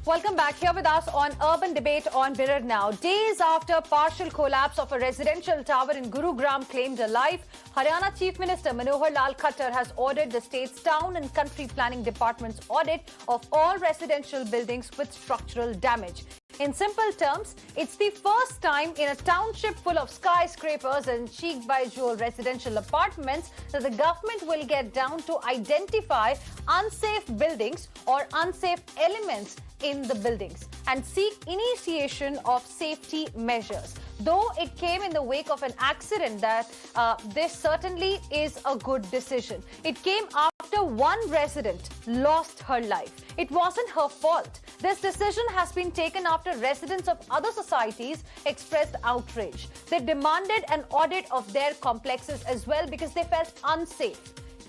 Welcome back. Here with us on Urban Debate on Mirror Now. Days after partial collapse of a residential tower in Gurugram claimed alive, Haryana Chief Minister Manohar Khattar has ordered the state's town and country planning department's audit of all residential buildings with structural damage. In simple terms, it's the first time in a township full of skyscrapers and chic-by-jewel residential apartments that the government will get down to identify unsafe buildings or unsafe elements in the buildings and seek initiation of safety measures. Though it came in the wake of an accident, this certainly is a good decision. It came after one resident lost her life. It wasn't her fault. This decision has been taken after residents of other societies expressed outrage. They demanded an audit of their complexes as well because they felt unsafe.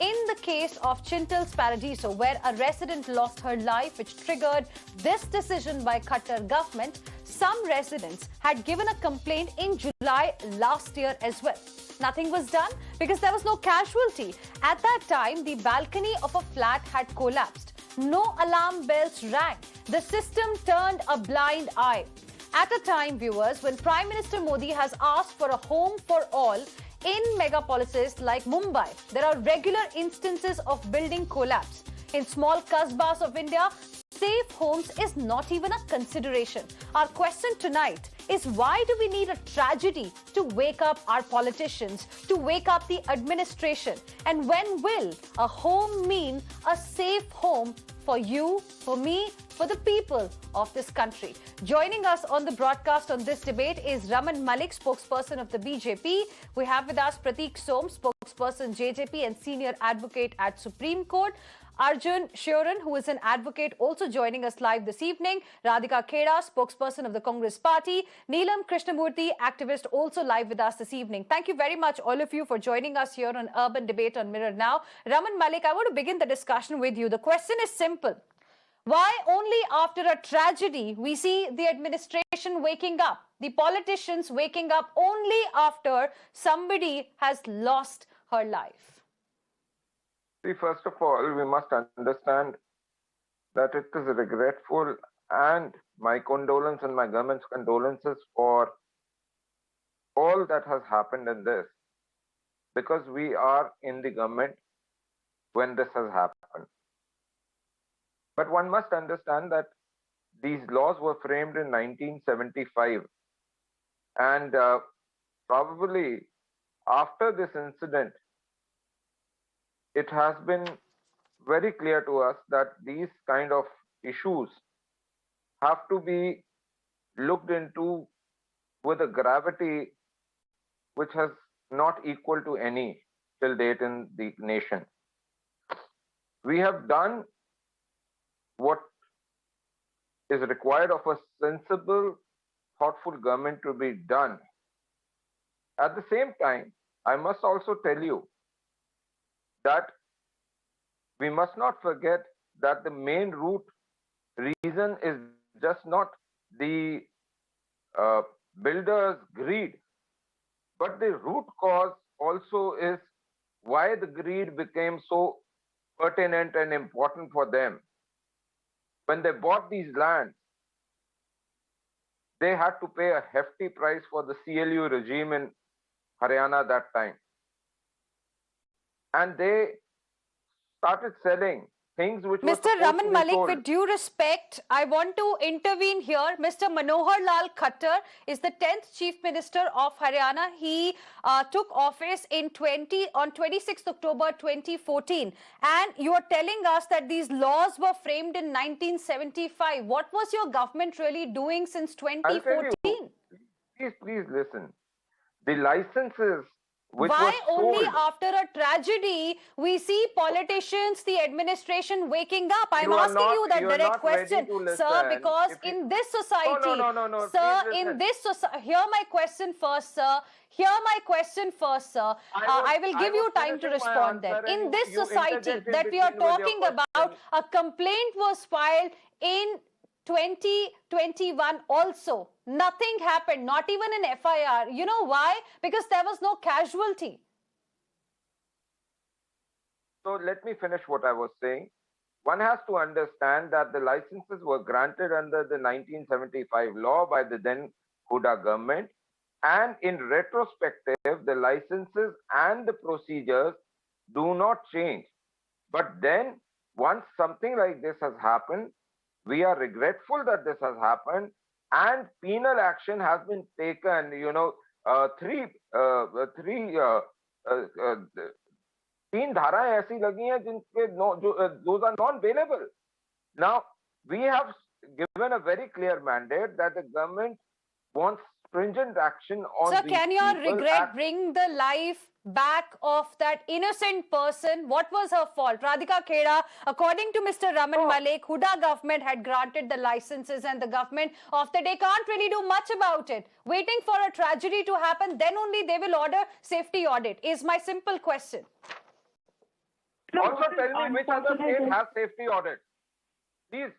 In the case of Chintal's Paradiso, where a resident lost her life, which triggered this decision by Khattar government, some residents had given a complaint in July last year as well. Nothing was done because there was no casualty. At that time, the balcony of a flat had collapsed. No alarm bells rang. The system turned a blind eye. At a time, viewers, when Prime Minister Modi has asked for a home for all, in megapolises like Mumbai, there are regular instances of building collapse. In small kasbahs of India, safe homes is not even a consideration. Our question tonight is, why do we need a tragedy to wake up our politicians, to wake up the administration? And when will a home mean a safe home for you, for me, for the people of this country? Joining us on the broadcast on this debate is Raman Malik, spokesperson of the BJP. We have with us Prateek Som, spokesperson JJP and senior advocate at Supreme Court. Arjun Sheoran, who is an advocate, also joining us live this evening. Radhika Khera, spokesperson of the Congress Party. Neelam Krishnamurthy, activist, also live with us this evening. Thank you very much, all of you, for joining us here on Urban Debate on Mirror Now. Raman Malik, I want to begin the discussion with you. The question is simple. Why only after a tragedy we see the administration waking up, the politicians waking up only after somebody has lost her life? See, first of all, we must understand that it is regretful, and my condolence and my government's condolences for all that has happened in this, because we are in the government when this has happened. But one must understand that these laws were framed in 1975, and probably after this incident, it has been very clear to us that these kind of issues have to be looked into with a gravity which has not equal to any till date in the nation. We have done what is required of a sensible, thoughtful government to be done. At the same time, I must also tell you that we must not forget that the main root reason is just not the builders' greed, but the root cause also is why the greed became so pertinent and important for them. When they bought these lands, they had to pay a hefty price for the CLU regime in Haryana that time. And they started selling things which were Mr. Raman Malik, with due respect, I want to intervene here. Mr. Manohar Khattar is the 10th Chief Minister of Haryana. He took office on 26th October 2014. And you are telling us that these laws were framed in 1975. What was your government really doing since 2014? Please listen. The licenses why only after a tragedy we see politicians, the administration waking up? I'm asking you that direct question, sir, because in this society, sir, in this society, hear my question first, sir. Hear my question first, sir. I will give you time to respond then. In this society that we are talking about, a complaint was filed in 2021 also. Nothing happened, not even an FIR. You know why? Because there was no casualty. So let me finish what I was saying. one has to understand that the licenses were granted under the 1975 law by the then Huda government. And in retrospective, the licenses and the procedures do not change. But then, once something like this has happened, we are regretful that this has happened, and penal action has been taken. तीन धाराएं ऐसी लगी हैं जिनके those are non-bailable. Now, we have given a very clear mandate that the government wants stringent action on Sir, these can your people. regret bring the life back of that innocent person? What was her fault? Radhika Khera, according to Mr. Raman Malik, Huda government had granted the licenses and the government of the day can't really do much about it. Waiting for a tragedy to happen, then only they will order safety audit, is my simple question. Also tell me which other state has safety audit. Please.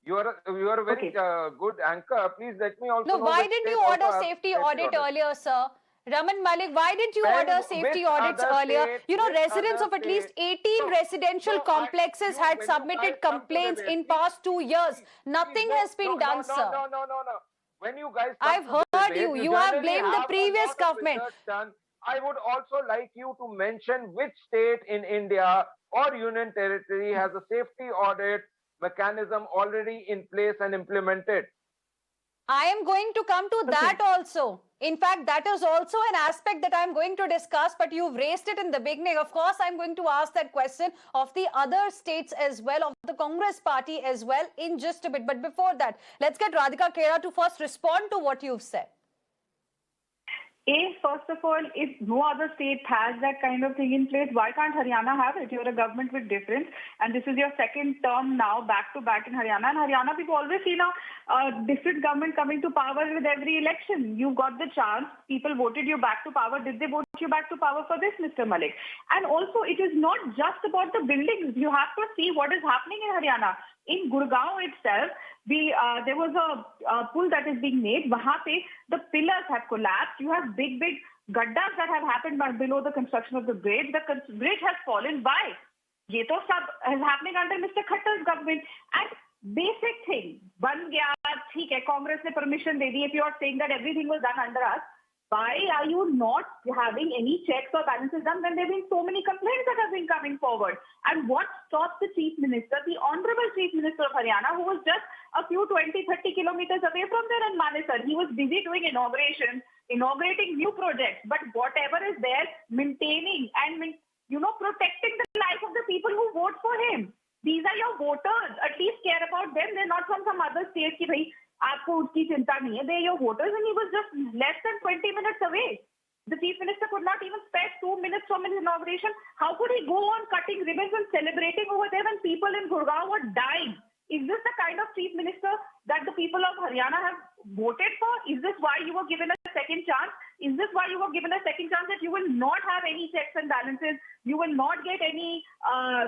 You are a very good anchor. Please let me also know. No, why didn't you order safety audit earlier, sir? Raman Malik, why didn't you order safety audits earlier? You know, residents of at least 18 residential complexes had submitted complaints in past 2 years. Nothing has been done, sir. No. When you guys I've heard you. You have blamed the previous government. I would also like you to mention which state in India or union territory has a safety audit mechanism already in place and implemented. I am going to come to that also. In fact, that is also an aspect that I am going to discuss, but you've raised it in the beginning. Of course, I'm going to ask that question of the other states as well, of the Congress party as well, in just a bit. But before that, let's get Radhika Khera to first respond to what you've said. First of all, if no other state has that kind of thing in place, why can't Haryana have it? You're a government with difference, and this is your second term now, back to back in Haryana. And Haryana, we've always seen a different government coming to power with every election. You got the chance. People voted you back to power. Did they vote you back to power for this, Mr. Malik? And also, it is not just about the buildings. You have to see what is happening in Haryana. In Gurugram itself, there was a pool that is being made. Wahan pe the pillars have collapsed. You have big gaddas that have happened below the construction of the bridge. The bridge has fallen. Why? Ye to sab is happening under Mr. Khattar's government. And basic thing, ban gaya, theek hai, Congress ne permission de di. If you are saying that everything was done under us, why are you not having any checks or balances done when there have been so many complaints that have been coming forward? And what stops the Chief Minister, the Honorable Chief Minister of Haryana, who was just a few 20-30 kilometers away from there in Manesar? He was busy doing inaugurating new projects. But whatever is there, maintaining and protecting the life of the people who vote for him. These are your voters. At least care about them. They're not from some other state ki bhai, aapko uski chinta nahi hai. They're your voters, and he was just less than 20 minutes away. The Chief Minister could not even spare 2 minutes from his inauguration. How could he go on cutting ribbons and celebrating over there when people in Gurugram were dying? Is this the kind of Chief Minister that the people of Haryana have voted for? Is this why you were given a second chance? Is this why you were given a second chance, that you will not have any checks and balances? You will not get any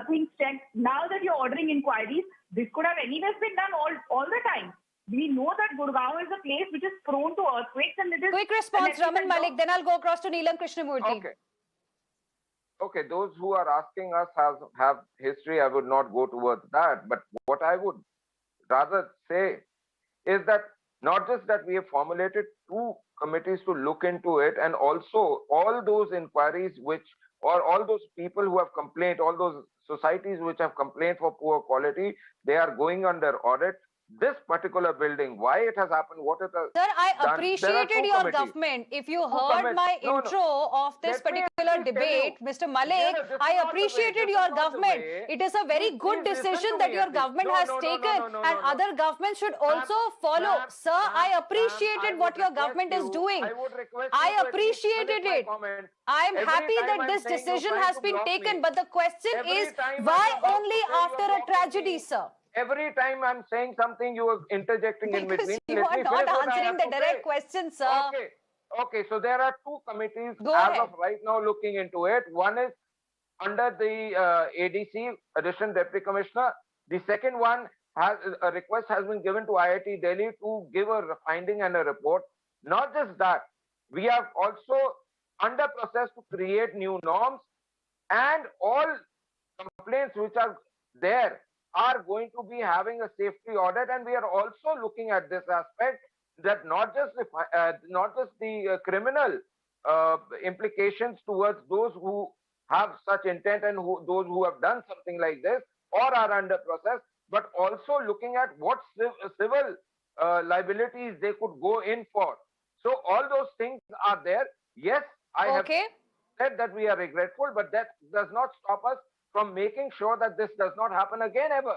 things checked. Now that you're ordering inquiries, this could have anyways been done all the time. We know that Gurugram is a place which is prone to earthquakes, and it is... Quick response, Raman Malik. Then I'll go across to Neelam Krishnamurthy. Okay, those who are asking us have history. I would not go towards that. But what I would rather say is that not just that we have formulated 2 committees to look into it, and also all those inquiries or all those people who have complained, all those societies which have complained for poor quality, they are going under audit. This particular building, why it has happened, what it has Sir, I done, appreciated your government. If you heard my intro of this particular debate, Mr. Malik, I appreciated your government. It is a very good decision that your government has taken, and other governments should also follow. Sir, I appreciated what your government is doing. I appreciated it. I am happy that this decision has been taken, but the question is, why only after a tragedy, sir? Every time I'm saying something, you are interjecting in between. You are not answering the direct question, sir. Okay. So there are 2 committees of right now looking into it. One is under the ADC, Additional Deputy Commissioner. The second one a request has been given to IIT Delhi to give a finding and a report. Not just that, we have also under process to create new norms, and all complaints which are there are going to be having a safety audit, and we are also looking at this aspect that not just the criminal implications towards those who have such intent and those who have done something like this or are under process, but also looking at what civil liabilities they could go in for. So all those things are there. Yes, I have Okay. said that we are regretful, but that does not stop us from making sure that this does not happen again ever.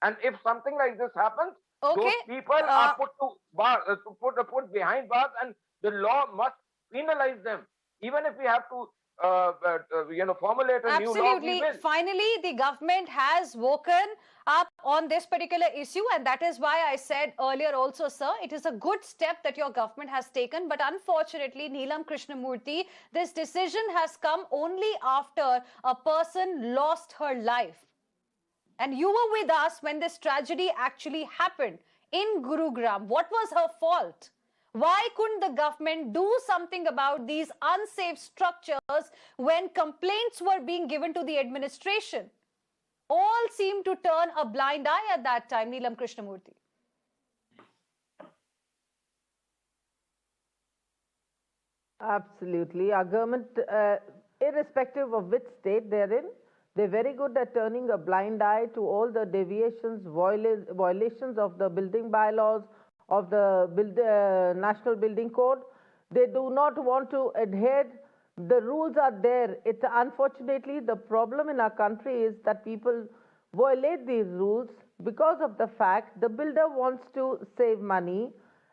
And if something like this happens, Okay. those people are put behind bars, and the law must penalize them. Even if we have to, formulate a new law, we Absolutely. will. Finally, the government has woken up on this particular issue, and that is why I said earlier also, sir, it is a good step that your government has taken. But unfortunately, Neelam Krishnamurthy, this decision has come only after a person lost her life. And you were with us when this tragedy actually happened in Gurugram. What was her fault? Why couldn't the government do something about these unsafe structures when complaints were being given to the administration? All seemed to turn a blind eye at that time, Neelam Krishnamurthy. Absolutely. Our government, irrespective of which state they're in, they're very good at turning a blind eye to all the deviations, violations of the building bylaws, of the National Building Code. They do not want to adhere. The rules are there. It's unfortunately the problem in our country is that people violate these rules because of the fact the builder wants to save money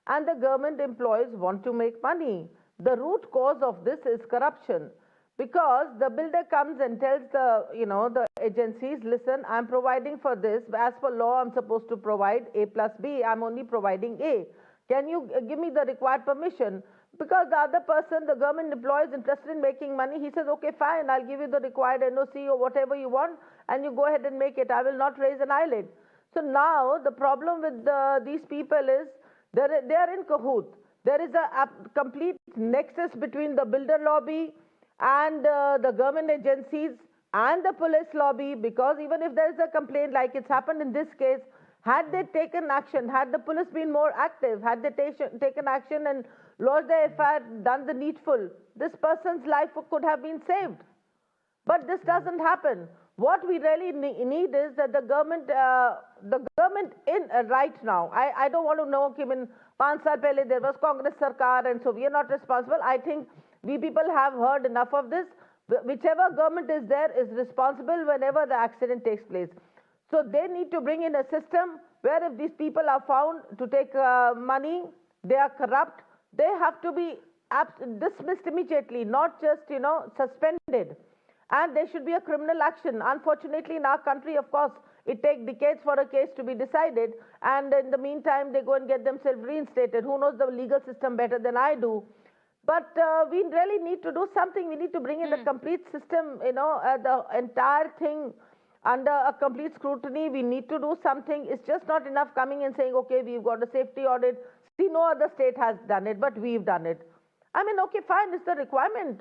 and the government employees want to make money. The root cause of this is corruption. Because the builder comes and tells the agencies, listen, I'm providing for this. As per law, I'm supposed to provide A plus B. I'm only providing A. Can you give me the required permission? Because the other person, the government employee, is interested in making money. He says, okay, fine, I'll give you the required NOC or whatever you want, and you go ahead and make it. I will not raise an eyelid. So now the problem with these people is they are in cahoots. There is a complete nexus between the builder lobby and the government agencies and the police lobby, because even if there is a complaint like it's happened in this case, had they taken action, had the police been more active, had they taken action and lodged the FIR, done the needful, this person's life could have been saved. But this doesn't happen. What we really need is that the government right now, I don't want to know, I mean, 5 saal pehle there was Congress Sarkar and so we are not responsible. I think we people have heard enough of this. Whichever government is there is responsible whenever the accident takes place. So they need to bring in a system where if these people are found to take money, they are corrupt, they have to be dismissed immediately, not just, suspended. And there should be a criminal action. Unfortunately, in our country, of course, it takes decades for a case to be decided. And in the meantime, they go and get themselves reinstated. Who knows the legal system better than I do? But we really need to do something. We need to bring in a complete system, the entire thing under a complete scrutiny. We need to do something. It's just not enough coming and saying, okay, we've got a safety audit. See, no other state has done it, but we've done it. I mean, okay, fine, it's the requirement.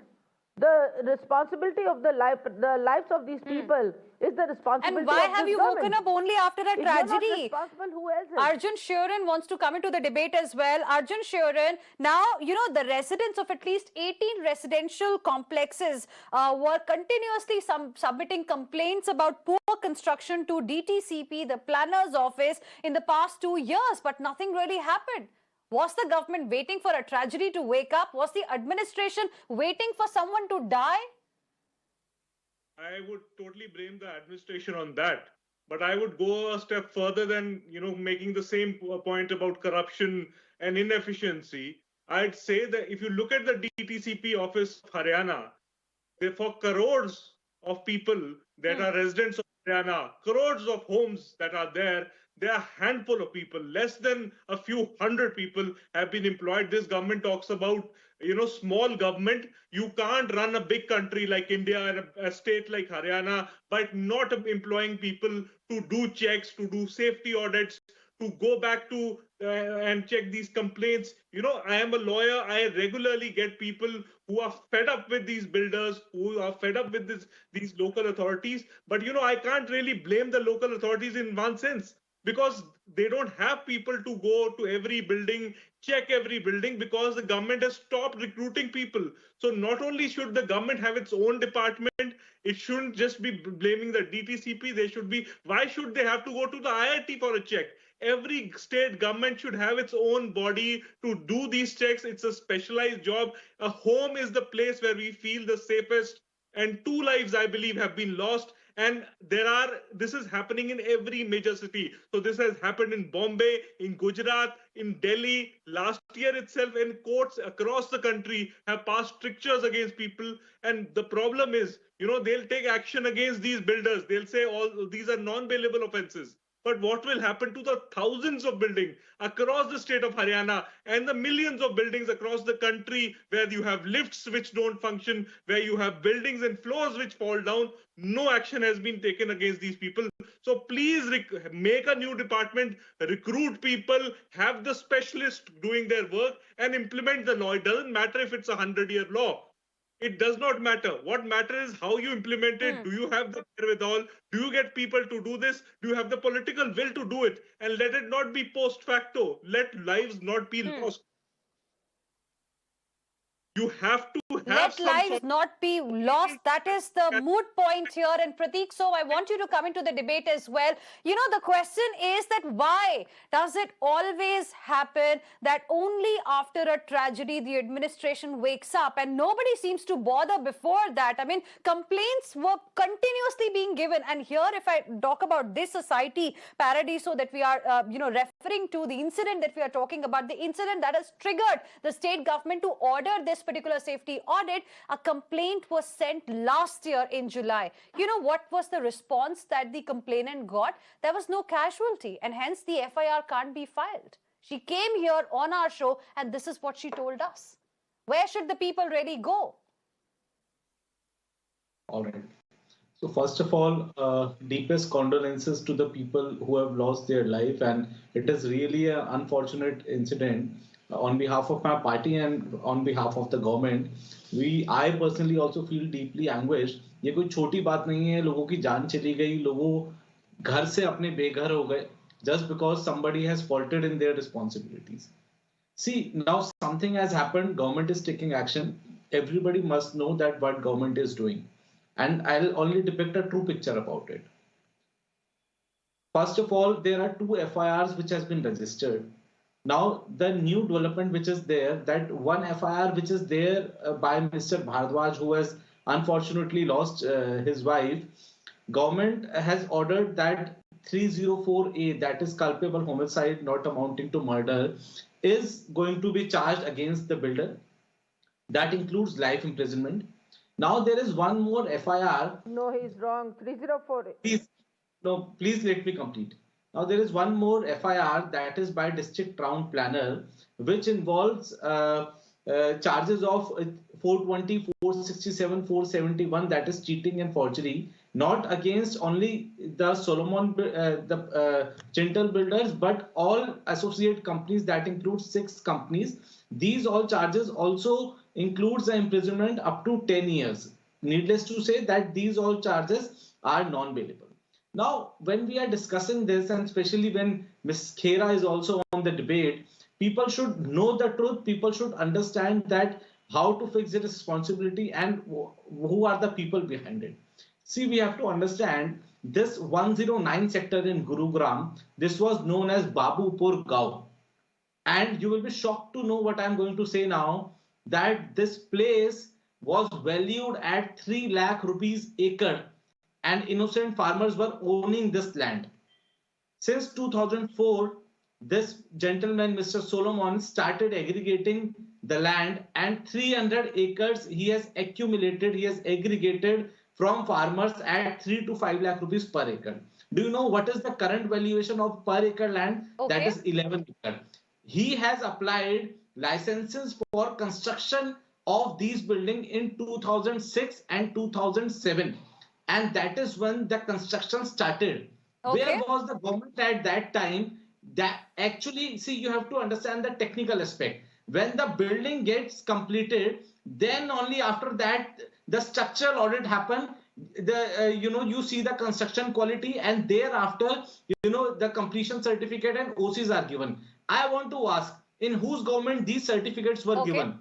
The responsibility of the lives of these people is the responsibility And why of have this you government. woken up only after a If tragedy? you're not responsible, who else is? Arjun Sheoran wants to come into the debate as well. Arjun Sheoran, now, the residents of at least 18 residential complexes were continuously submitting complaints about poor construction to DTCP, the planner's office, in the past 2 years, but nothing really happened. Was the government waiting for a tragedy to wake up? Was the administration waiting for someone to die? I would totally blame the administration on that. But I would go a step further than, making the same point about corruption and inefficiency. I'd say that if you look at the DTCP office of Haryana, for crores of people that are residents of Haryana, crores of homes that are there are a handful of people. Less than a few hundred people have been employed. This government talks about, small government. You can't run a big country like India and a state like Haryana by not employing people to do checks, to do safety audits, to go back to and check these complaints. I am a lawyer. I regularly get people who are fed up with these builders, who are fed up with these local authorities. But I can't really blame the local authorities in one sense, because they don't have people to go to every building, check every building, because the government has stopped recruiting people. So not only should the government have its own department, it shouldn't just be blaming the DTCP. Why should they have to go to the IIT for a check? Every state government should have its own body to do these checks. It's a specialized job. A home is the place where we feel the safest. And 2 lives, I believe, have been lost. And this is happening in every major city. So this has happened in Bombay, in Gujarat, in Delhi. Last year itself, in courts across the country have passed strictures against people. And the problem is, they'll take action against these builders. They'll say all these are non-bailable offenses. But what will happen to the thousands of buildings across the state of Haryana and the millions of buildings across the country where you have lifts which don't function, where you have buildings and floors which fall down? No action has been taken against these people. So please make a new department, recruit people, have the specialists doing their work and implement the law. It doesn't matter if it's a 100-year law. It does not matter. What matters is how you implement it. Do you have the wherewithal? Do you get people to do this? Do you have the political will to do it? And let it not be post facto. Let lives not be lost. You have to have Let lives not be lost. That is the moot point here. And Prateek Som, I want you to come into the debate as well. The question is that why does it always happen that only after a tragedy the administration wakes up, and nobody seems to bother before that? I mean, complaints were continuously being given. And here, if I talk about this society paradiso that we are, referring to, the incident that we are talking about, the incident that has triggered the state government to order this particular safety audit, a complaint was sent last year in July. What was the response that the complainant got? There was no casualty, and hence the FIR can't be filed. She came here on our show and this is what she told us. Where should the people really go? All right. So first of all, deepest condolences to the people who have lost their life, and it is really an unfortunate incident. On behalf of my party and on behalf of the government, I personally also feel deeply anguished. ये कोई छोटी बात नहीं है. लोगों की जान चली गई, लोगों घर से अपने बेघर हो गए, just because somebody has faulted in their responsibilities. See, now something has happened. Government is taking action. Everybody must know that what government is doing, and I'll only depict a true picture about it. First of all, there are 2 FIRs which has been registered. Now, the new development which is there, that one FIR which is there by Mr. Bhardwaj, who has unfortunately lost his wife, government has ordered that 304A, that is culpable homicide not amounting to murder, is going to be charged against the builder. That includes life imprisonment. Now, there is one more FIR. No, he's wrong. 304A. Please let me complete. Now, there is one more FIR that is by district town planner, which involves charges of 420, 467, 471, that is cheating and forgery, not against only the Solomon, Chintal builders, but all associate companies. That includes 6 companies. These all charges also includes the imprisonment up to 10 years. Needless to say that these all charges are non-bailable. Now, when we are discussing this, and especially when Ms. Khera is also on the debate, people should know the truth. People should understand that how to fix the responsibility and who are the people behind it. See, we have to understand this 109 sector in Gurugram, this was known as Babupur Gaon. And you will be shocked to know what I'm going to say now, that this place was valued at 3 lakh rupees acre. And innocent farmers were owning this land. Since 2004, this gentleman, Mr. Solomon, started aggregating the land, and 300 acres he has accumulated, he has aggregated from farmers at 3 to 5 lakh rupees per acre. Do you know what is the current valuation of per acre land? Okay. That is 11 acre. He has applied licenses for construction of these buildings in 2006 and 2007. And that is when the construction started. Okay. Where was the government at that time? That actually, see, you have to understand the technical aspect. When the building gets completed, Then only after that, the structural audit happened. You see the construction quality, and thereafter, the completion certificate and OCs are given. I want to ask, in whose government these certificates were Okay. given?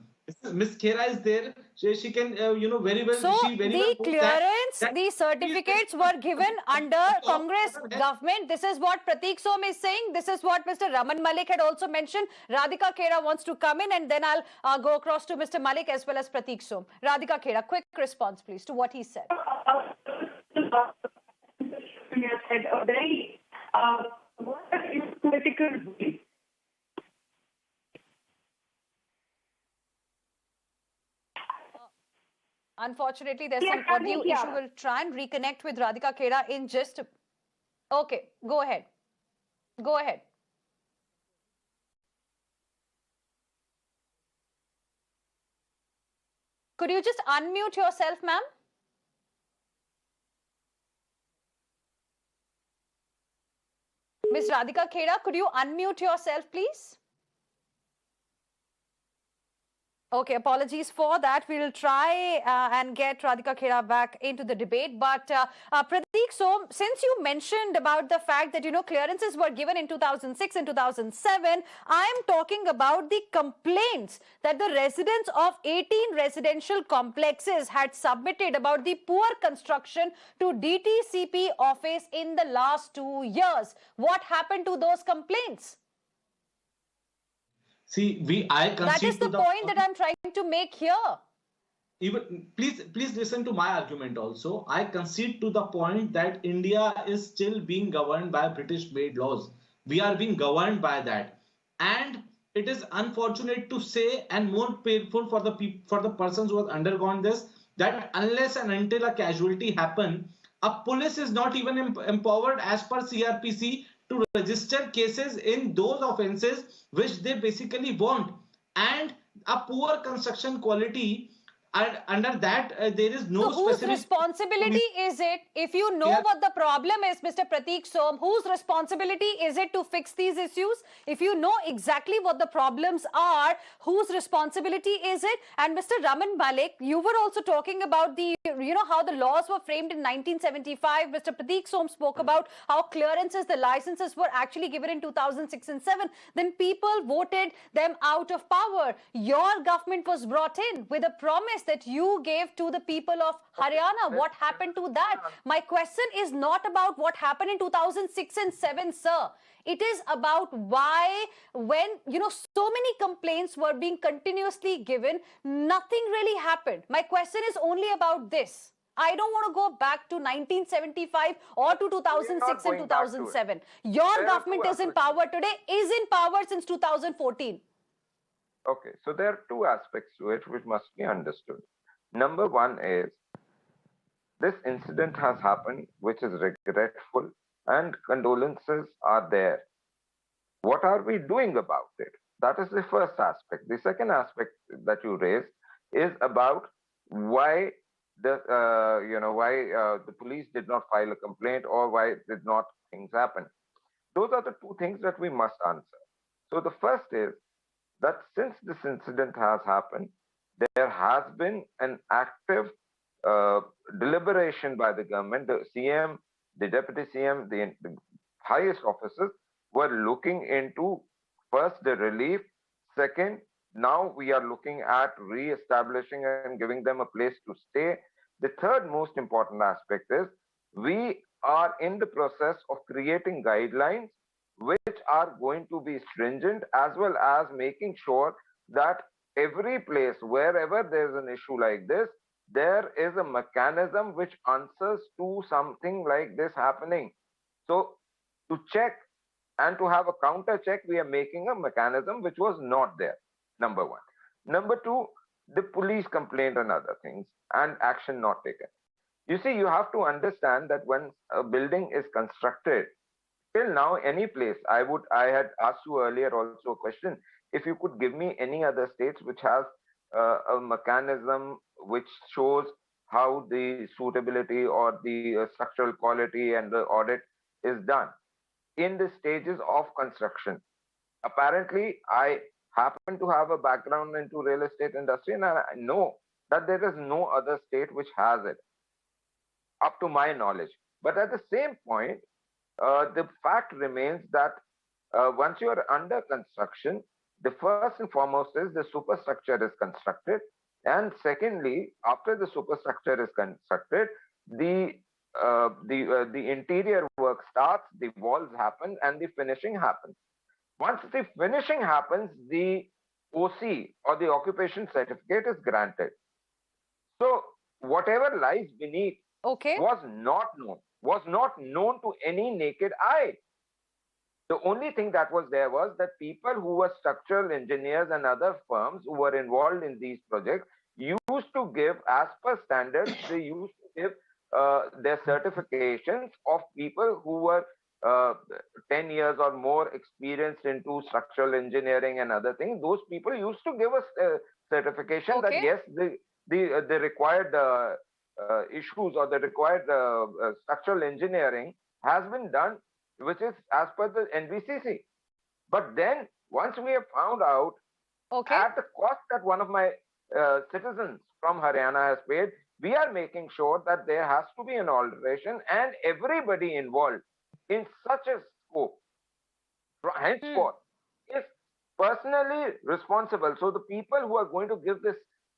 Miss Khera is there. She can, very well. So She very well the knows clearance, that the certificates were given under Congress government. This is what Prateek Som is saying. This is what Mr. Raman Malik had also mentioned. Radhika Khera wants to come in, and then I'll go across to Mr. Malik as well as Prateek Som. Radhika Khera, quick response, please, to what he said. Said a very political way. Unfortunately, there's some audio issue. We'll try and reconnect with Radhika Khera in just... Okay, go ahead. Go ahead. Could you just unmute yourself, ma'am? Ms. Radhika Khera, could you unmute yourself, please? Okay, apologies for that. We'll try and get Radhika Khera back into the debate. But Prateek Som, since you mentioned about the fact that, clearances were given in 2006 and 2007, I am talking about the complaints that the residents of 18 residential complexes had submitted about the poor construction to DTCP office in the last 2 years. What happened to those complaints? See, I concede that is the point that I'm trying to make here. Even please listen to my argument also. I concede to the point that India is still being governed by British-made laws. We are being governed by that, and it is unfortunate to say, and more painful for the persons who have undergone this, that unless and until a casualty happen, a police is not even empowered as per CRPC to register cases in those offences which they basically want, and a poor construction quality, and under that there is no so whose specific responsibility is it, if you know what the problem is, Mr. Prateek Som, whose responsibility is it to fix these issues? If you know exactly what the problems are, whose responsibility is it? And Mr. Raman Malik, you were also talking about the, how the laws were framed in 1975. Mr. Prateek Som spoke about how clearances, the licenses were actually given in 2006 and 7. Then people voted them out of power. Your government was brought in with a promise that you gave to the people of Haryana. What happened to that? My question is not about what happened in 2006 and 7, sir. It is about why, when, so many complaints were being continuously given, nothing really happened. My question is only about this. I don't want to go back to 1975 or to 2006 and 2007. Your government is in power today, is in power since 2014. Okay, so there are two aspects to it which must be understood. Number one is, this incident has happened, which is regretful, and condolences are there. What are we doing about it? That is the first aspect. The second aspect that you raised is about why the police did not file a complaint, or why did not things happen. Those are the two things that we must answer. So the first is that since this incident has happened, there has been an active deliberation by the government. The CM, the deputy CM, the highest officers were looking into, first, the relief. Second, now we are looking at re-establishing and giving them a place to stay. The third most important aspect is, we are in the process of creating guidelines which are going to be stringent, as well as making sure that every place, wherever there's an issue like this, there is a mechanism which answers to something like this happening. So to check and to have a counter check, we are making a mechanism which was not there, number one. Number two, the police complaint and other things, and action not taken. You see, you have to understand that when a building is constructed, till now, any place, I had asked you earlier also a question, if you could give me any other states which has a mechanism which shows how the suitability or the structural quality and the audit is done in the stages of construction. Apparently, I happen to have a background into real estate industry, and I know that there is no other state which has it, up to my knowledge. But at the same point, the fact remains that once you are under construction, the first and foremost is the superstructure is constructed, and secondly, after the superstructure is constructed, the interior work starts, the walls happen, and the finishing happens. Once the finishing happens, the OC or the occupation certificate is granted. So whatever lies beneath was not known to any naked eye. The only thing that was there was that people who were structural engineers and other firms who were involved in these projects used to give, as per standards, they used to give their certifications of people who were 10 years or more experienced into structural engineering and other things. Those people used to give us a certification that yes, the required issues or the required structural engineering has been done, which is as per the NBCC. But then once we have found out at the cost that one of my citizens from Haryana has paid, we are making sure that there has to be an alteration, and everybody involved in such a scope henceforth is personally responsible. So the people who are going to give this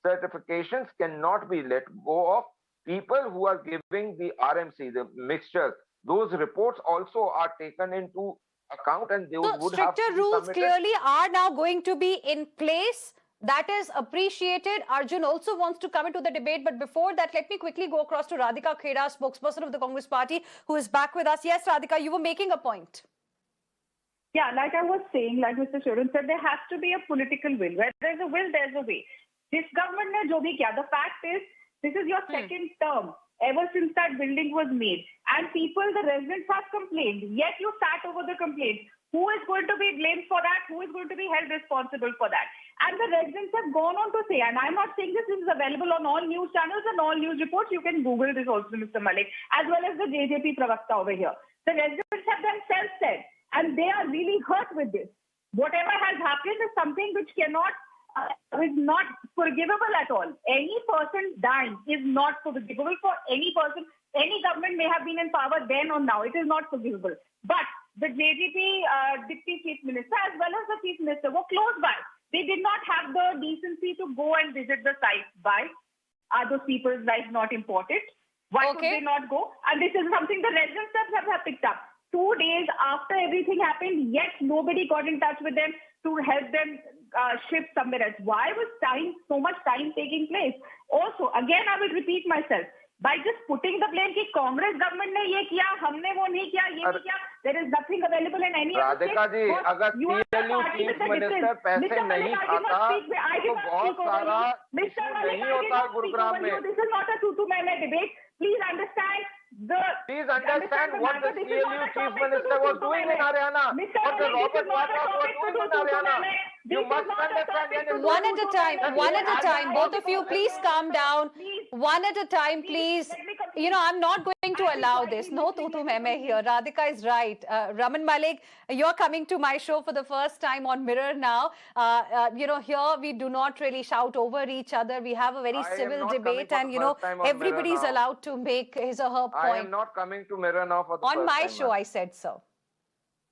certifications cannot be let go of. People who are giving the RMC, the mixtures, those reports also are taken into account, and they would have to be stricter rules submitted. clearly are now going to be in place. That is appreciated. Arjun also wants to come into the debate, but before that, let me quickly go across to Radhika Khera, spokesperson of the Congress Party, who is back with us. Yes, Radhika, you were making a point. Yeah, like I was saying, like Mr. Sheoran said, there has to be a political will. Where there's a will, there's a way. This government ne jo bhi kiya, the fact is, this is your second term ever since that building was made. And people, the residents have complained. Yet you sat over the complaints. Who is going to be blamed for that? Who is going to be held responsible for that? And the residents have gone on to say, and I'm not saying this is available on all news channels and all news reports. You can Google this also, Mr. Malik, as well as the JJP Pravakta over here. The residents have themselves said, and they are really hurt with this. Whatever has happened is something which is not forgivable at all. Any person dying is not forgivable for any person. Any government may have been in power then or now. It is not forgivable. But the JGP Deputy Chief Minister as well as the Chief Minister were close by. They did not have the decency to go and visit the site. Why? Are those people's lives not important? Why could they not go? And this is something the residents have picked up. 2 days after everything happened, yet nobody got in touch with them to help them shift somewhere else. Why was so much time taking place? Also, again, I will repeat myself. By just putting the blame कि Congress government ने ये किया, हमने वो नहीं किया, ये नहीं किया, there is nothing available in any other state. Radhika ji, अगर CLU चीफ मिनिस्टर पैसे नहीं खाता, तो बहुत सारा इशू नहीं होता गुरुग्राम में. This is not a tu-tu-मैं debate. Please understand what the CLU chief minister was doing in Haryana. What the Robert Wada was doing in Haryana. You must understand. One at a time. Both of you, please calm down. One at a time, please. You know, I'm not going to allow this. No tu-tu-मैं here. Radhika is right. Raman Malik, you're coming to my show for the first time on Mirror now. You know, here we do not really shout over each other. We have a very civil debate, and you know, everybody's allowed to make his or her point. I am not coming to Mirror now for the first time. On my show, I said so.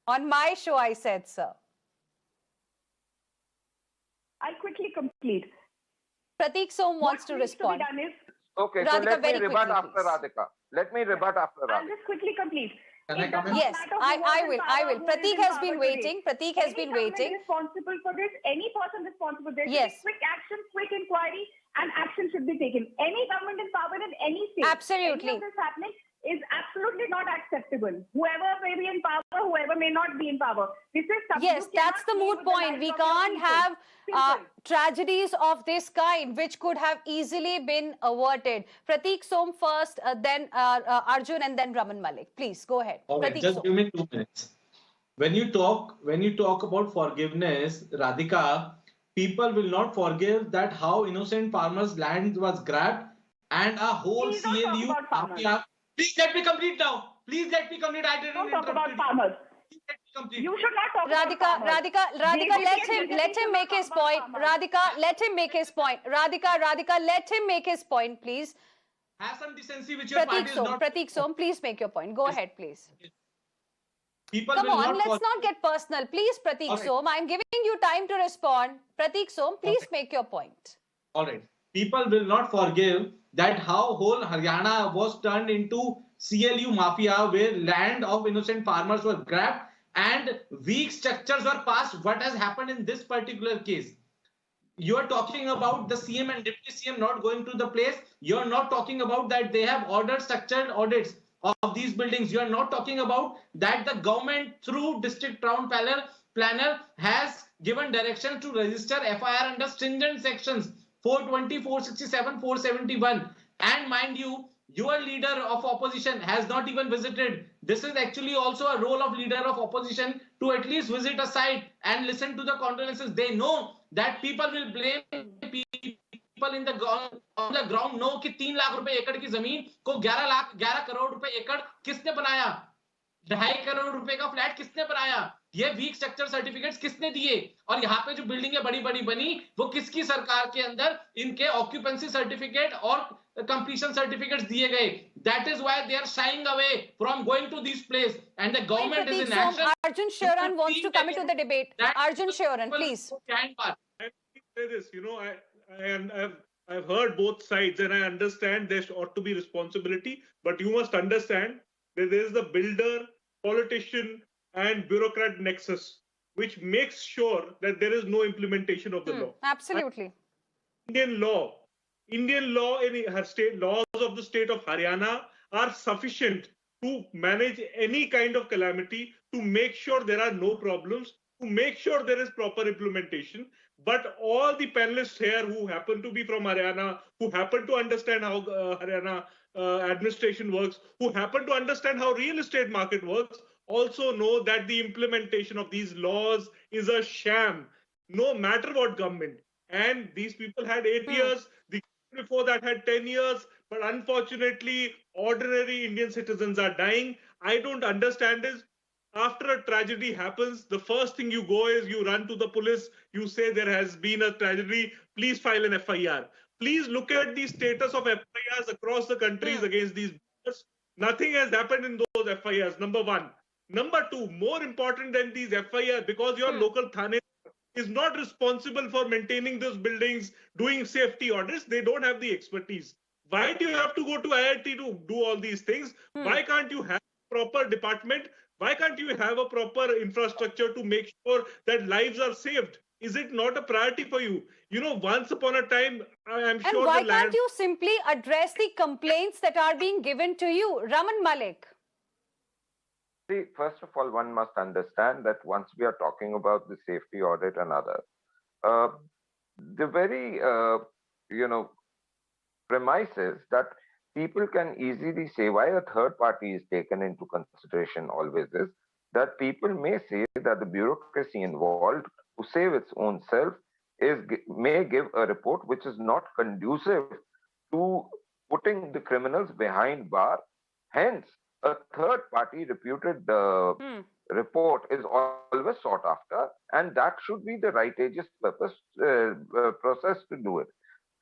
On my show, I said so. I'll quickly complete. Prateek Som wants to respond. Okay, so let me rebut after Radhika. Let me rebut after Radhika. I'll just quickly complete. Yes, I will. Prateek has been waiting. Prateek has been waiting. Responsible for this, any person responsible, there should Yes. be quick action, quick inquiry, and action should be taken. Any government in power in any state, Absolutely. any of this happening is absolutely not acceptable. Whoever may be in power, whoever may not be in power. This is something. Yes, that's the moot point. We can't have tragedies of this kind, which could have easily been averted. Prateek Som first, then Arjun, and then Raman Malik. Please go ahead. Okay, just give me 2 minutes. When you talk about forgiveness, Radhika, people will not forgive that how innocent farmers' land was grabbed and a whole CLU. Please let me complete now. Please let me complete. I didn't talk about farmers. complete. You should not talk about Radhika, farmers. let him make his point. Radhika, let him make his point. Radhika, let him make his point, please. Have some decency which your party is not. Prateek Som, please make your point. Go ahead, please. People Come will on, not let's not get personal. Please, Prateek All right. Som, I'm giving you time to respond. Prateek Som, please make your point. All right. People will not forgive that how whole Haryana was turned into CLU mafia, where land of innocent farmers were grabbed and weak structures were passed. What has happened in this particular case? You are talking about the CM and Deputy CM not going to the place. You are not talking about that they have ordered structured audits of these buildings. You are not talking about that the government through district town planner has given direction to register FIR under stringent sections 420, 467, 471. And mind you, your leader of opposition has not even visited. This is actually also a role of leader of opposition to at least visit a site and listen to the condolences. They know that people will blame people in the ground, on the ground know कि 3 लाख रुपए एकड़ की जमीन को 11 करोड़ रुपए एकड़ किसने बनाया, 2.5 करोड़ रुपए का फ्लैट किसने बनाया, ये वीक स्ट्रक्चर सर्टिफिकेट्स किसने दिए, और यहाँ पे जो बिल्डिंगें बड़ी बड़ी बनी वो किसकी सरकार के अंदर इनके ऑक्यूपेंसी सर्टिफिकेट और completion certificates दिए गए. That is why they are shying away from going to this place, and the government is in action. Arjun Sheoran wants to come into the debate. Arjun Sheoran, please. I say this, I've heard both sides and I understand there ought to be responsibility, but you must understand that there is the builder, politician and bureaucrat nexus, which makes sure that there is no implementation of the law. Absolutely. Indian law in her state laws of the state of Haryana are sufficient to manage any kind of calamity, to make sure there are no problems, to make sure there is proper implementation. But all the panelists here who happen to be from Haryana, who happen to understand how Haryana administration works, who happen to understand how real estate market works, also know that the implementation of these laws is a sham, no matter what government. And these people had 8 years. The before that had 10 years. But unfortunately, ordinary Indian citizens are dying. I don't understand is, after a tragedy happens, the first thing you go is you run to the police. You say there has been a tragedy. Please file an FIR. Please look at the status of FIRs across the countries against these builders. Nothing has happened in those FIRs, number one. Number two, more important than these FIRs, because your local Thane is not responsible for maintaining those buildings, doing safety audits. They don't have the expertise. Why do you have to go to IIT to do all these things? Why can't you have a proper department? Why can't you have a proper infrastructure to make sure that lives are saved? Is it not a priority for you? Once upon a time, I'm sure. And why can't you simply address the complaints that are being given to you? Raman Malik. See, first of all, one must understand that once we are talking about the safety audit and others, the very, premise is that people can easily say why a third party is taken into consideration always is that people may say that the bureaucracy involved to save its own self may give a report which is not conducive to putting the criminals behind bar. Hence, a third party reputed report is always sought after, and that should be the righteous process to do it.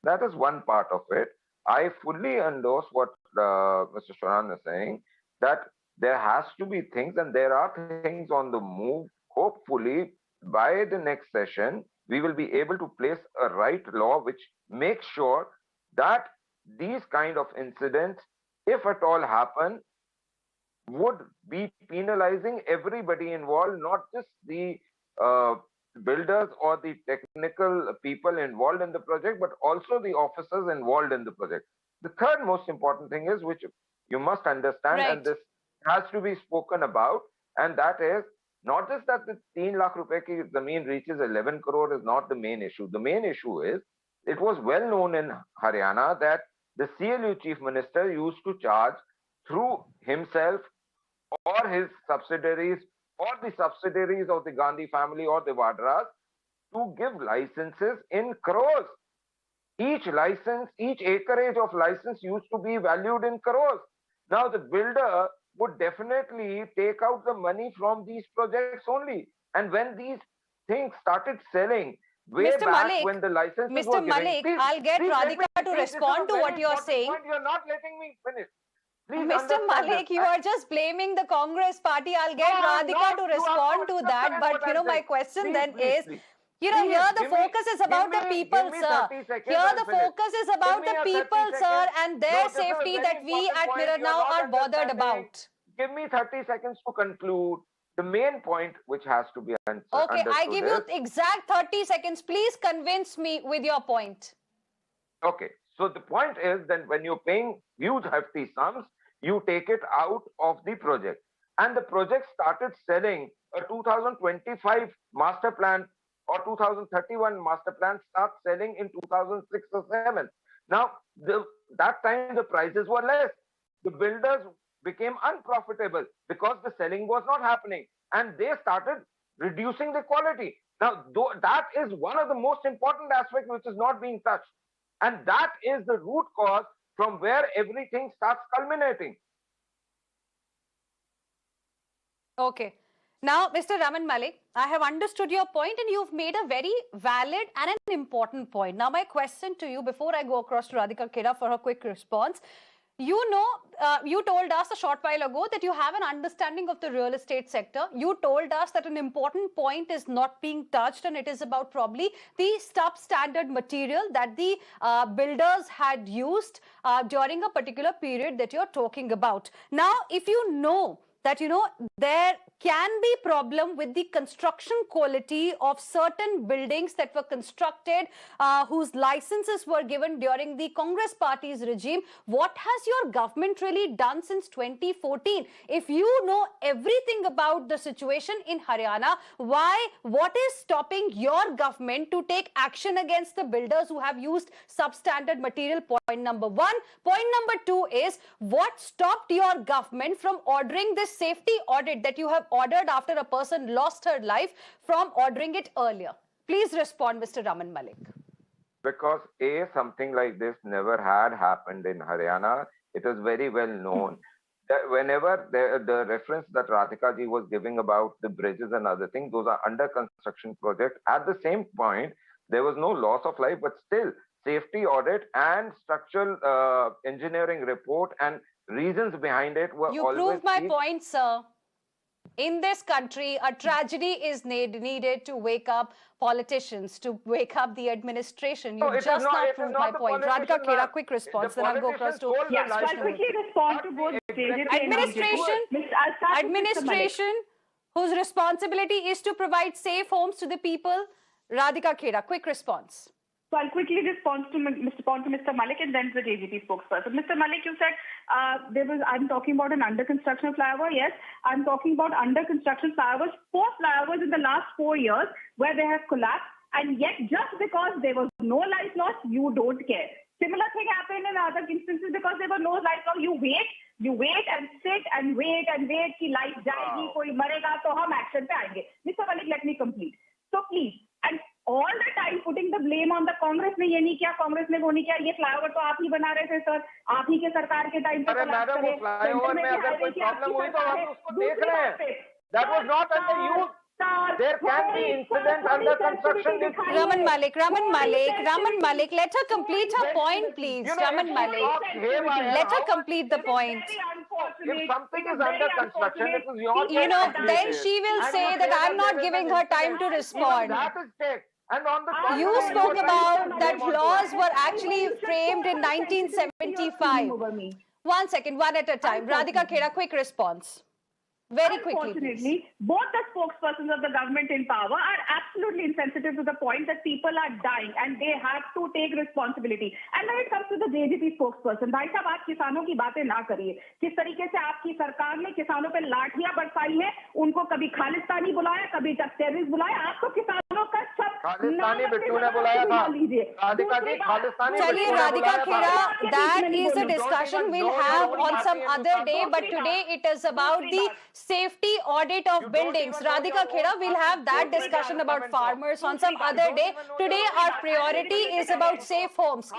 That is one part of it. I fully endorse what Mr. Sheoran is saying, that there has to be things, and there are things on the move. Hopefully, by the next session, we will be able to place a right law which makes sure that these kind of incidents, if at all happen, would be penalizing everybody involved, not just the builders or the technical people involved in the project, but also the officers involved in the project. The third most important thing is, which you must understand, and this has to be spoken about, and that is not just that the 3 lakh rupees ki zameen reaches 11 crore is not the main issue. The main issue is, it was well known in Haryana that the CLU chief minister used to charge through himself or his subsidiaries or the subsidiaries of the Gandhi family or the Vadras to give licenses in crores. Each license, each acreage of license used to be valued in crores. Now the builder would definitely take out the money from these projects only. And when these things started selling way Mr. back Malik, when the licenses were Mr. given, Malik, I'll get Radhika to respond to what you're saying. You're not letting me finish. Please Mr. Malik, you are just blaming the Congress party. I'll get Radhika to respond to that. But, my question then is, here the focus is about the people, sir. Here the focus is about the people, sir, and their safety that we at Mirror Now are bothered about. Give me 30 seconds to conclude the main point which has to be understood. Okay, I give you exact 30 seconds. Please convince me with your point. Okay, so the point is that when you're paying huge hefty sums, you take it out of the project. And the project started selling a 2025 master plan or 2031 master plan starts selling in 2006 or 7. Now, that time the prices were less. The builders became unprofitable because the selling was not happening. And they started reducing the quality. Now, that is one of the most important aspects which is not being touched. And that is the root cause from where everything starts culminating. Okay. Now, Mr. Raman Malik, I have understood your point and you've made a very valid and an important point. Now, my question to you before I go across to Radhika Khera for her quick response, you told us a short while ago that you have an understanding of the real estate sector. You told us that an important point is not being touched and it is about probably the substandard material that the builders had used during a particular period that you're talking about. Now, if you know that, there can be problem with the construction quality of certain buildings that were constructed, whose licenses were given during the Congress party's regime. What has your government really done since 2014? If you know everything about the situation in Haryana, what is stopping your government to take action against the builders who have used substandard material? Point number one. Point number two is, what stopped your government from ordering this safety audit that you have ordered after a person lost her life from ordering it earlier? Please respond, Mr. Raman Malik. Because something like this never had happened in Haryana. It is very well known that whenever the reference that Radhika ji was giving about the bridges and other things, those are under construction projects. At the same point, there was no loss of life, but still safety audit and structural engineering report and reasons behind it were You always... You proved my point, sir. In this country, a tragedy is needed to wake up politicians, to wake up the administration. You just not proved my point. Radhika Khera, quick response, then I'll go across to... Yes, I'll quickly respond to both Administration, whose responsibility is to provide safe homes to the people. Radhika Khera, quick response. So I'll quickly respond to Mr. Malik and then the JGP spokesperson. Mr. Malik, you said I'm talking about an under construction flyover. Yes, I'm talking about under construction flyovers, 4 flyovers in the last 4 years where they have collapsed, and yet just because there was no life loss, you don't care. Similar thing happened in other instances because there was no life loss. You wait and sit and wait कि life जाएगी, कोई मरेगा तो हम action पे आएंगे. Mr. Malik, let me complete. So please, and all the time putting the blame on the Congress ने ये नहीं किया, कांग्रेस ने वो नहीं किया, ये फ्लाईओवर तो आप ही बना रहे थे सर, आप ही के सरकार के टाइम पे मैडम वो फ्लाईओवर में अगर कोई प्रॉब्लम हुई तो हम उसको देख रहे हैं. That was not under use. There can be incidents under construction. Raman Malik, let her complete her point, please. Raman Malik, let her complete the point. If something is under construction, it is your... then she will say that I'm not giving her time to respond. That is take. And on the You spoke about that laws were actually framed in 1975. 1 second, one at a time. Radhika Khera, quick response. Very quickly, unfortunately, both the spokespersons of the government in power are absolutely insensitive to the point that people are dying and they have to take responsibility. And when it comes to the JGP spokesperson, भाई साहब आप किसानों की बातें ना करिए. किस तरीके से आपकी सरकार ने किसानों पे लाठियां बरसाई हैं, उनको कभी खालिस्तानी बुलाया, कभी टेररिस्ट बुलाया, आपको किसानों का सब खालिस्तानी बिट्टू ने बुलाया था. राधिका जी खालिस्तानी. चलिए Radhika Khera, that is a discussion we'll have on some other day, but today it is about the safety audit of buildings. Radhika Khera, we'll have that discussion about farmers on some other day. Today, our priority is about safe homes.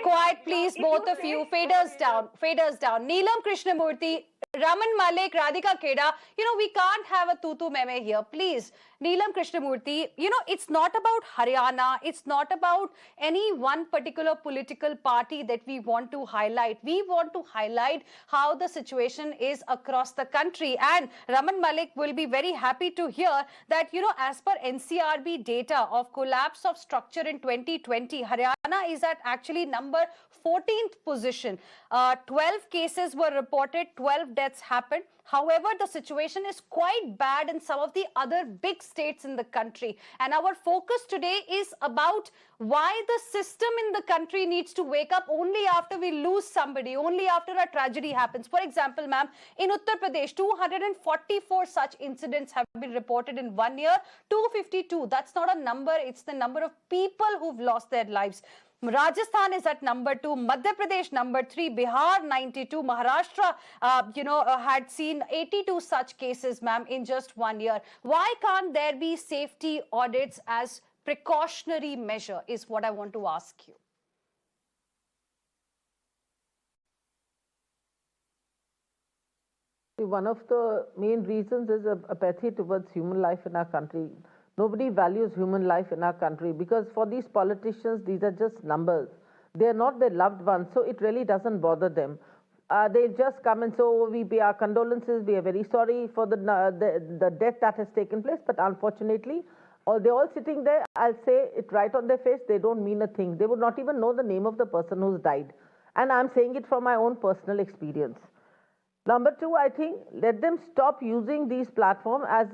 Quiet, please, both of you. Faders down. Faders down. Neelam Krishnamurthy, Raman Malik, Radhika Khera, we can't have a tutu meme here. Please, Neelam Krishnamurthy, it's not about Haryana. It's not about any one particular political party that we want to highlight. We want to highlight how the situation is across the country. And Raman Malik will be very happy to hear that, as per NCRB data of collapse of structure in 2020, Haryana is at actually number 14th position. 12 cases were reported, 12 deaths happened. However, the situation is quite bad in some of the other big states in the country. And our focus today is about why the system in the country needs to wake up only after we lose somebody, only after a tragedy happens. For example, ma'am, in Uttar Pradesh, 244 such incidents have been reported in 1 year. 252, that's not a number, it's the number of people who've lost their lives. Rajasthan is at number 2, Madhya Pradesh number 3, Bihar 92, Maharashtra, had seen 82 such cases, ma'am, in just 1 year. Why can't there be safety audits as precautionary measure is what I want to ask you. One of the main reasons is apathy towards human life in our country. Nobody values human life in our country because for these politicians, these are just numbers. They are not their loved ones, so it really doesn't bother them. They just come and say, oh, we pay our condolences, we are very sorry for the death that has taken place, but unfortunately, they're all sitting there, I'll say it right on their face, they don't mean a thing. They would not even know the name of the person who's died. And I'm saying it from my own personal experience. Number 2, I think, let them stop using these platforms as,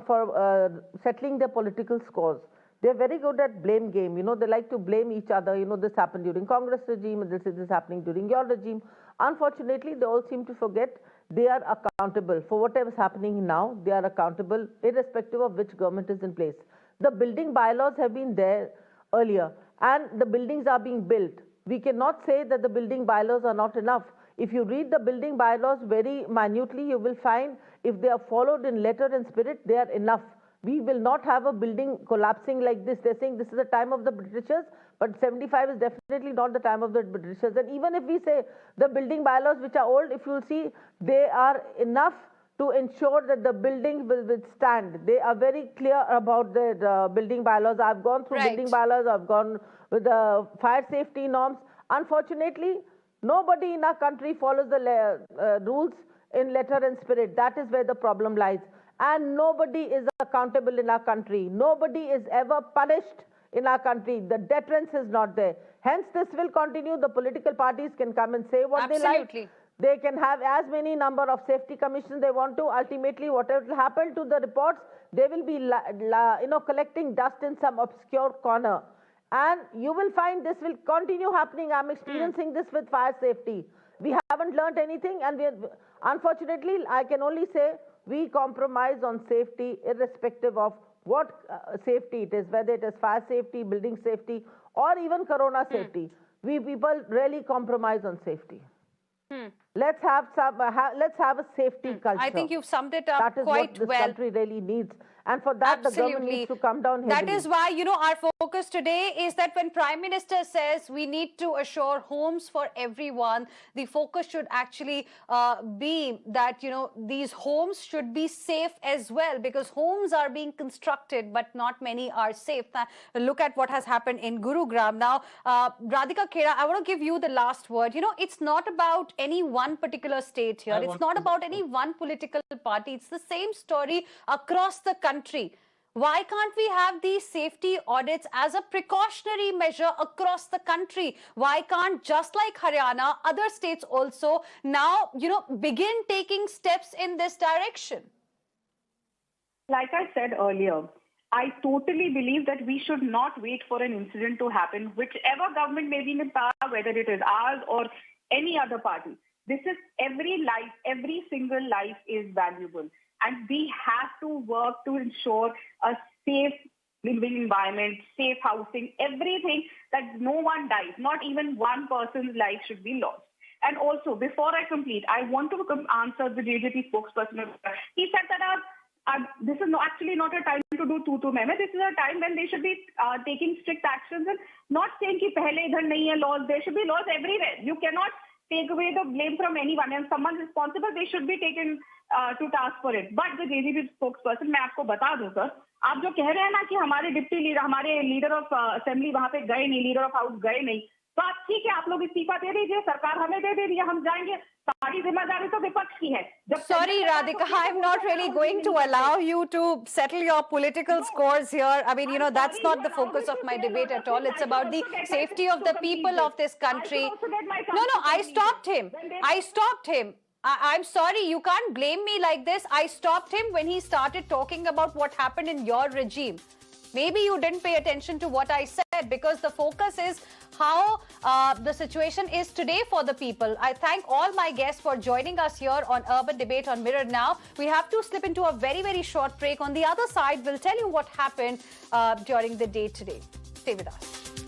for settling their political scores. They're very good at blame game. They like to blame each other. This happened during Congress regime, and this is happening during your regime. Unfortunately, they all seem to forget they are accountable. For whatever is happening now, they are accountable, irrespective of which government is in place. The building bylaws have been there earlier, and the buildings are being built. We cannot say that the building bylaws are not enough. If you read the building bylaws very minutely, you will find if they are followed in letter and spirit, they are enough. We will not have a building collapsing like this. They're saying this is the time of the Britishers, but 75 is definitely not the time of the Britishers. And even if we say the building bylaws which are old, if you'll see, they are enough to ensure that the building will withstand. They are very clear about the building bylaws. I've gone through building bylaws, I've gone with the fire safety norms. Unfortunately, nobody in our country follows the rules in letter and spirit. That is where the problem lies. And nobody is accountable in our country. Nobody is ever punished in our country. The deterrence is not there. Hence, this will continue. The political parties can come and say what they like. They can have as many number of safety commissions they want to. Ultimately, whatever will happen to the reports, they will be collecting dust in some obscure corner. And you will find this will continue happening. I'm experiencing this with fire safety. We haven't learned anything, and unfortunately, I can only say we compromise on safety irrespective of what safety it is, whether it is fire safety, building safety, or even corona safety. We people really compromise on safety. Let's have a safety culture. I think you've summed it up that is quite what this country really needs. And for that, the government needs to come down heavily. That is why, our focus today is that when Prime Minister says we need to assure homes for everyone, the focus should actually be that, these homes should be safe as well, because homes are being constructed, but not many are safe. Look at what has happened in Gurugram. Now, Radhika Khera, I want to give you the last word. It's not about any one particular state here. It's not about any one political party. It's the same story across the country. Why can't we have these safety audits as a precautionary measure across the country? Why can't, just like Haryana, other states also now, begin taking steps in this direction? Like I said earlier, I totally believe that we should not wait for an incident to happen, whichever government may be in power, whether it is ours or any other party. This is every life, every single life is valuable. And we have to work to ensure a safe living environment, safe housing, everything, that no one dies. Not even one person's life should be lost. And also, before I complete, I want to answer the JJP spokesperson. He said that this is actually not a time to do tu-tu meme. This is a time when they should be taking strict actions and not saying कि पहले इधर नहीं है laws. There should be laws everywhere. You cannot take away the blame from anyone, and someone responsible, they should be taken to task for it. But the JJP spokesperson, मैं आपको बता दूं sir, आप जो कह रहे हैं ना कि हमारे डिप्टी लीडर, हमारे लीडर ऑफ असेंबली वहां पे गए नहीं, लीडर ऑफ हाउस गए नहीं, तो आप ठीक है, आप लोग इस्तीफा दे दीजिए, सरकार हमें दे रही है, हम जाएंगे, सारी जिम्मेदारी तो विपक्ष की है. Sorry, Radhika, I'm not really going to allow you to settle your political scores here. I mean, that's not the focus of my debate at all. It's about the safety of the people of this country. No, I stopped him. I'm sorry, you can't blame me like this. I stopped him when he started talking about what happened in your regime. Maybe you didn't pay attention to what I said, because the focus is how the situation is today for the people. I thank all my guests for joining us here on Urban Debate on Mirror Now. We have to slip into a very, very short break. On the other side, we'll tell you what happened during the day today. Stay with us.